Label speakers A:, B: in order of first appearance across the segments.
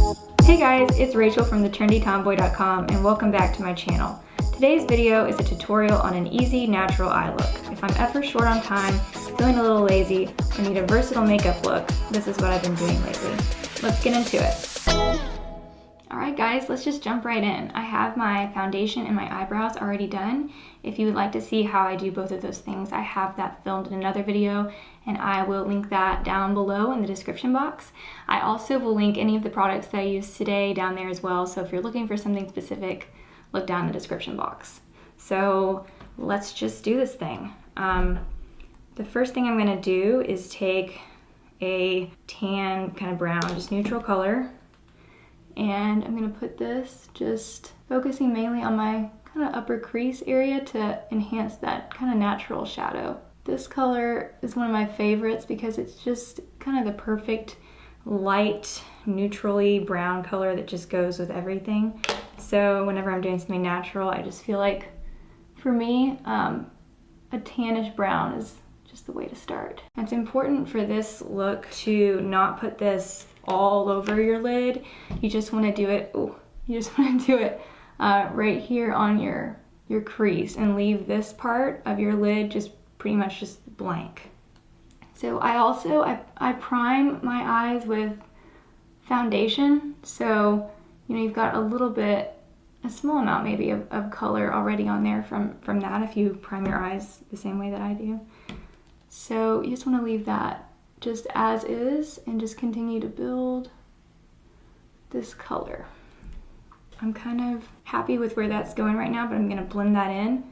A: Hey guys, it's Rachel from thetrendytomboy.com and welcome back to my channel. Today's video is a tutorial on an easy, natural eye look. If I'm ever short on time, feeling a little lazy, or need a versatile makeup look, this is what I've been doing lately. Let's get into it. Alright guys, let's just jump right in. I have my foundation and my eyebrows already done. If you would like to see how I do both of those things, I have that filmed in another video, and I will link that down below in the description box. I also will link any of the products that I used today down there as well, so if you're looking for something specific, look down in the description box. So let's just do this thing. The first thing I'm going to do is take a tan kind of brown, just neutral color, and I'm going to put this just focusing mainly on my kind of upper crease area to enhance that kind of natural shadow. This color is one of my favorites because it's just kind of the perfect light, neutrally brown color that just goes with everything. So whenever I'm doing something natural, I just feel like, for me, a tannish brown is just the way to start. It's important for this look to not put this all over your lid. You just want to do it, right here on your crease, and leave this part of your lid just pretty much just blank. So I prime my eyes with foundation. So, you know, you've got a small amount maybe of color already on there from that if you prime your eyes the same way that I do. So you just want to leave that just as is and just continue to build this color. I'm kind of happy with where that's going right now, but I'm going to blend that in.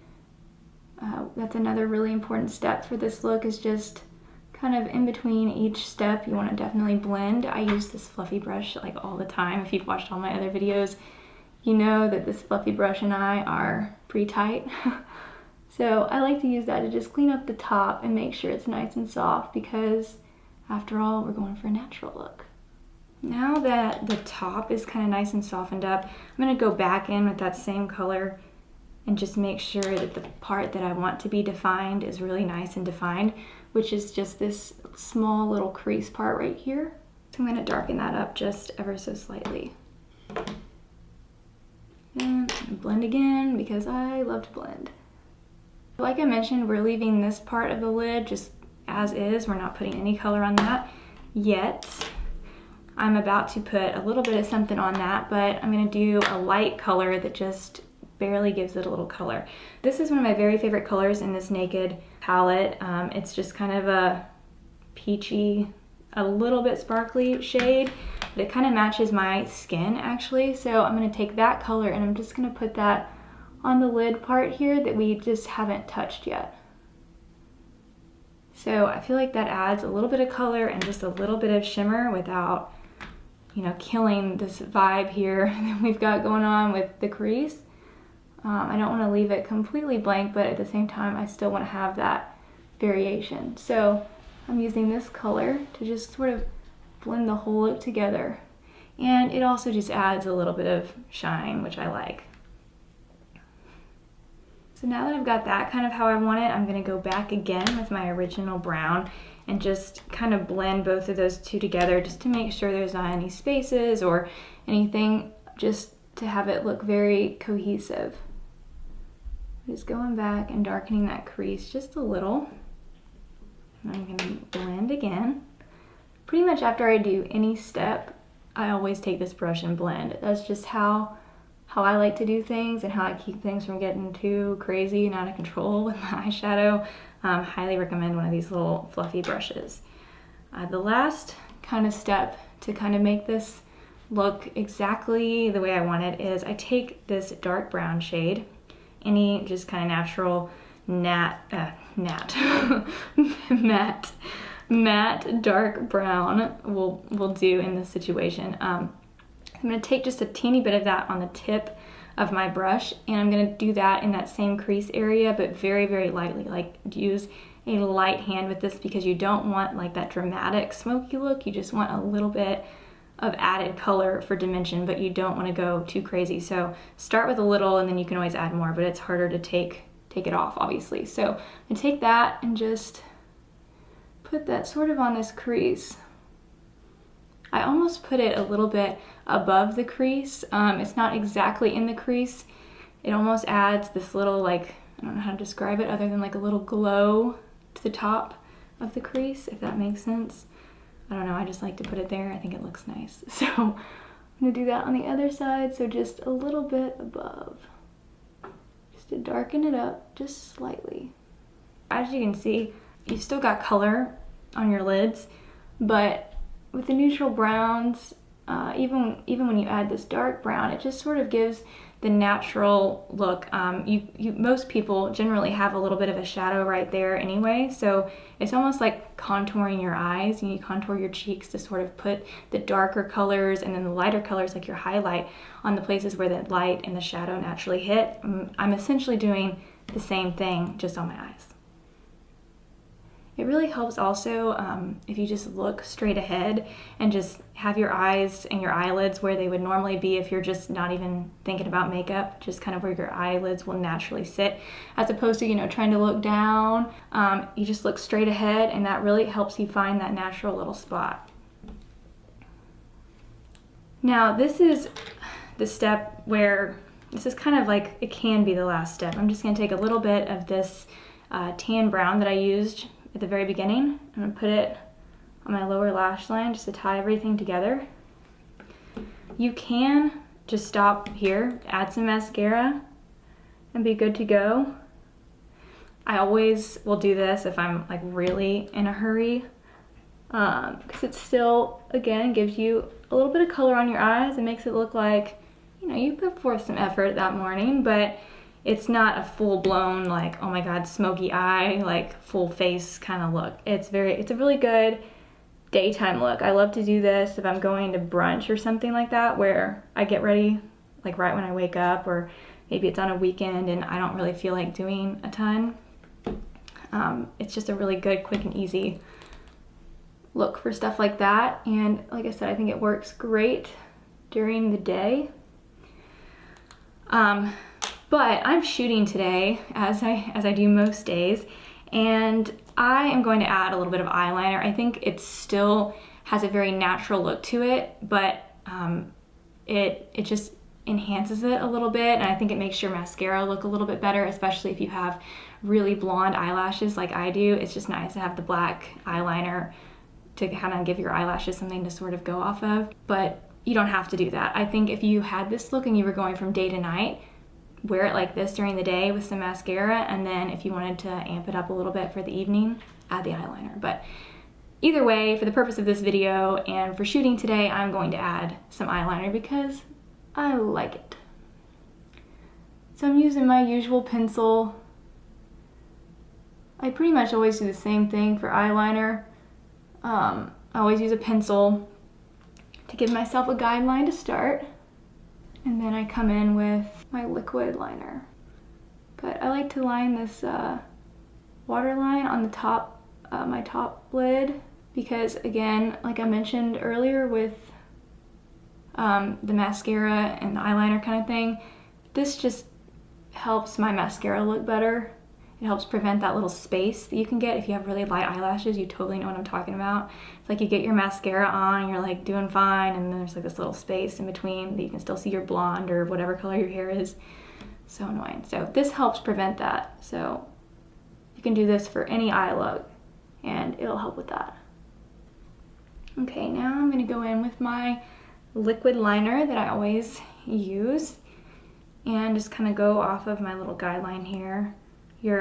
A: That's another really important step for this look, is just kind of in between each step you want to definitely blend. I use this fluffy brush like all the time. If you've watched all my other videos, you know that this fluffy brush and I are pretty tight. So I like to use that to just clean up the top and make sure it's nice and soft, because after all, we're going for a natural look. Now that the top is kind of nice and softened up, I'm going to go back in with that same color and just make sure that the part that I want to be defined is really nice and defined, which is just this small little crease part right here. So I'm going to darken that up just ever so slightly. And blend again, because I love to blend. Like I mentioned, we're leaving this part of the lid just as is. We're not putting any color on that yet. I'm about to put a little bit of something on that, but I'm going to do a light color that just barely gives it a little color. This is one of my very favorite colors in this Naked palette. It's just kind of a peachy, a little bit sparkly shade, but it kind of matches my skin actually. So I'm going to take that color and I'm just going to put that on the lid part here that we just haven't touched yet. So I feel like that adds a little bit of color and just a little bit of shimmer without, you know, killing this vibe here that we've got going on with the crease. I don't want to leave it completely blank, but at the same time, I still want to have that variation. So I'm using this color to just sort of blend the whole look together. And it also just adds a little bit of shine, which I like. So now that I've got that kind of how I want it, I'm going to go back again with my original brown and just kind of blend both of those two together just to make sure there's not any spaces or anything, just to have it look very cohesive. Just going back and darkening that crease just a little. And I'm going to blend again. Pretty much after I do any step, I always take this brush and blend. That's just how I like to do things and how I keep things from getting too crazy and out of control with my eyeshadow. Highly recommend one of these little fluffy brushes. The last kind of step to kind of make this look exactly the way I want it is I take this dark brown shade, any just kind of natural matte dark brown will do in this situation. I'm going to take just a teeny bit of that on the tip of my brush, and I'm going to do that in that same crease area, but very, very lightly. Like, use a light hand with this because you don't want like that dramatic smoky look. You just want a little bit of added color for dimension, but you don't want to go too crazy. So start with a little and then you can always add more, but it's harder to take it off, obviously. So I take that and just put that sort of on this crease. I I almost put it a little bit above the crease. It's not exactly in the crease. It almost adds this little, like, I don't know how to describe it other than like a little glow to the top of the crease, if that makes sense. I don't know, I just like to put it there. I think it looks nice. So I'm gonna do that on the other side, so just a little bit above. Just to darken it up just slightly. As you can see, you've still got color on your lids, but with the neutral browns, even when you add this dark brown, it just sort of gives the natural look. Most people generally have a little bit of a shadow right there anyway, so it's almost like contouring your eyes. You contour your cheeks to sort of put the darker colors and then the lighter colors, like your highlight, on the places where the light and the shadow naturally hit. I'm essentially doing the same thing just on my eyes. It really helps also if you just look straight ahead and just have your eyes and your eyelids where they would normally be if you're just not even thinking about makeup, just kind of where your eyelids will naturally sit, as opposed to, you know, trying to look down. You just look straight ahead, and that really helps you find that natural little spot. Now, this is the step where, this is kind of like, it can be the last step. I'm just gonna take a little bit of this tan brown that I used at the very beginning. I'm gonna put it on my lower lash line just to tie everything together. You can just stop here, add some mascara, and be good to go. I always will do this if I'm like really in a hurry, because it still, again, gives you a little bit of color on your eyes and makes it look like, you know, you put forth some effort that morning, but it's not a full-blown, like, oh my god, smoky eye, like full face kind of look. It's a really good daytime look. I love to do this if I'm going to brunch or something like that, where I get ready like right when I wake up, or maybe it's on a weekend and I don't really feel like doing a ton. It's just a really good, quick and easy look for stuff like that. And like I said, I think it works great during the day. But I'm shooting today, as I do most days, and I am going to add a little bit of eyeliner. I think it still has a very natural look to it, but it just enhances it a little bit, and I think it makes your mascara look a little bit better, especially if you have really blonde eyelashes like I do. It's just nice to have the black eyeliner to kind of give your eyelashes something to sort of go off of, but you don't have to do that. I think if you had this look and you were going from day to night, wear it like this during the day with some mascara, and then if you wanted to amp it up a little bit for the evening, add the eyeliner. But either way, for the purpose of this video and for shooting today, I'm going to add some eyeliner because I like it. So I'm using my usual pencil. I pretty much always do the same thing for eyeliner. I always use a pencil to give myself a guideline to start. And then I come in with my liquid liner. But I like to line this waterline on the top, my top lid, because again, like I mentioned earlier with the mascara and the eyeliner kind of thing, this just helps my mascara look better. It helps prevent that little space that you can get if you have really light eyelashes. You totally know what I'm talking about. It's like you get your mascara on and you're like doing fine, and then there's like this little space in between that you can still see your blonde or whatever color your hair is. So annoying. So this helps prevent that. So you can do this for any eye look and it'll help with that. Okay, now I'm gonna go in with my liquid liner that I always use and just kind of go off of my little guideline here. Your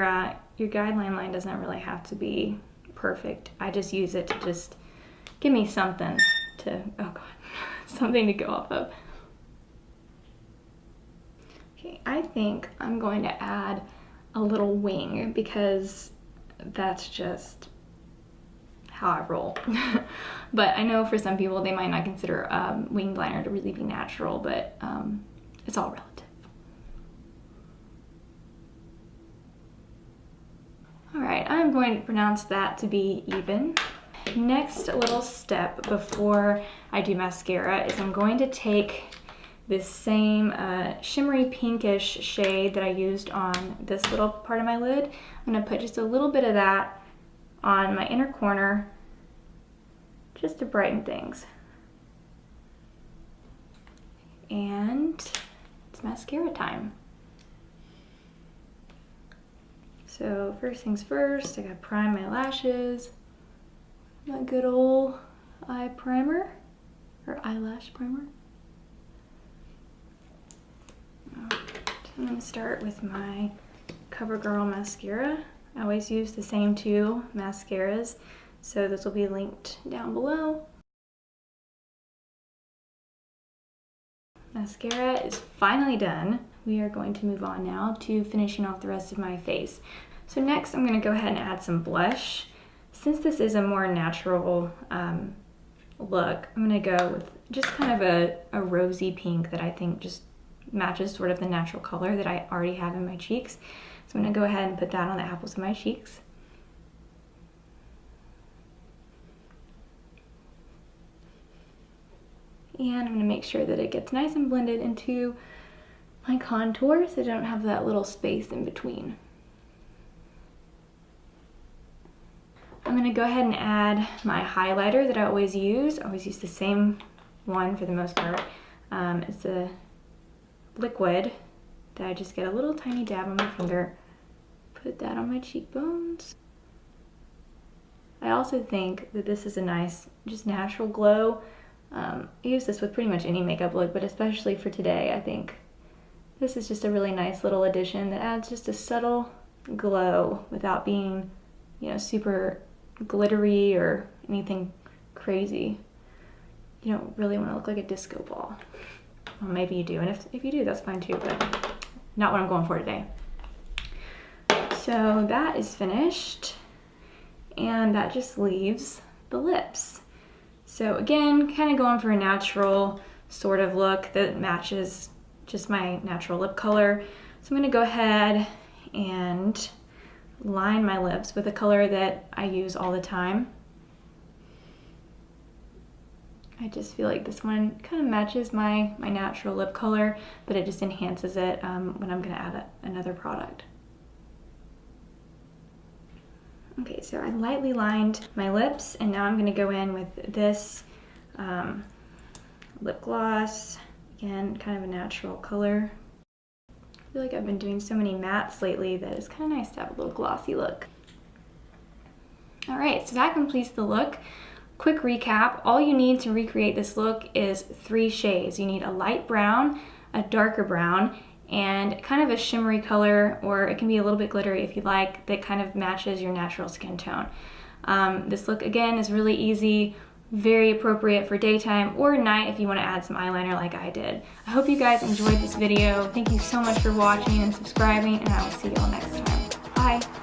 A: guideline line doesn't really have to be perfect. I just use it to just give me something to, oh god, something to go off of. Okay, I think I'm going to add a little wing because that's just how I roll. But I know for some people they might not consider winged liner to really be natural, but it's all relative. Alright, I'm going to pronounce that to be even. Next little step before I do mascara is I'm going to take this same shimmery pinkish shade that I used on this little part of my lid. I'm going to put just a little bit of that on my inner corner just to brighten things. and it's mascara time. So first things first, I gotta prime my lashes. My good old eye primer, or eyelash primer. I'm gonna start with my CoverGirl mascara. I always use the same two mascaras, so this will be linked down below. Mascara is finally done. We are going to move on now to finishing off the rest of my face. So next I'm gonna go ahead and add some blush. Since this is a more natural look, I'm gonna go with just kind of a rosy pink that I think just matches sort of the natural color that I already have in my cheeks. So I'm gonna go ahead and put that on the apples of my cheeks. And I'm gonna make sure that it gets nice and blended into my contour so I don't have that little space in between. I'm gonna go ahead and add my highlighter that I always use. I always use the same one for the most part. It's a liquid that I just get a little tiny dab on my finger, put that on my cheekbones. I also think that this is a nice, just natural glow. I use this with pretty much any makeup look, but especially for today, I think this is just a really nice little addition that adds just a subtle glow without being, you know, super glittery or anything crazy. You don't really want to look like a disco ball. Well, maybe you do, and if you do, that's fine too, but not what I'm going for today. So that is finished, and that just leaves the lips. So again, kind of going for a natural sort of look that matches just my natural lip color. So I'm gonna go ahead and line my lips with a color that I use all the time. I just feel like this one kind of matches my natural lip color, but it just enhances it when I'm gonna add another product. Okay, so I lightly lined my lips, and now I'm gonna go in with this lip gloss. Again, kind of a natural color. I feel like I've been doing so many mattes lately that it's kind of nice to have a little glossy look. All right, so that completes the look. Quick recap, all you need to recreate this look is 3 shades. You need a light brown, a darker brown, and kind of a shimmery color, or it can be a little bit glittery if you like, that kind of matches your natural skin tone. This look, again, is really easy, very appropriate for daytime or night if you want to add some eyeliner like I did. I hope you guys enjoyed this video. Thank you so much for watching and subscribing, and I will see you all next time. Bye!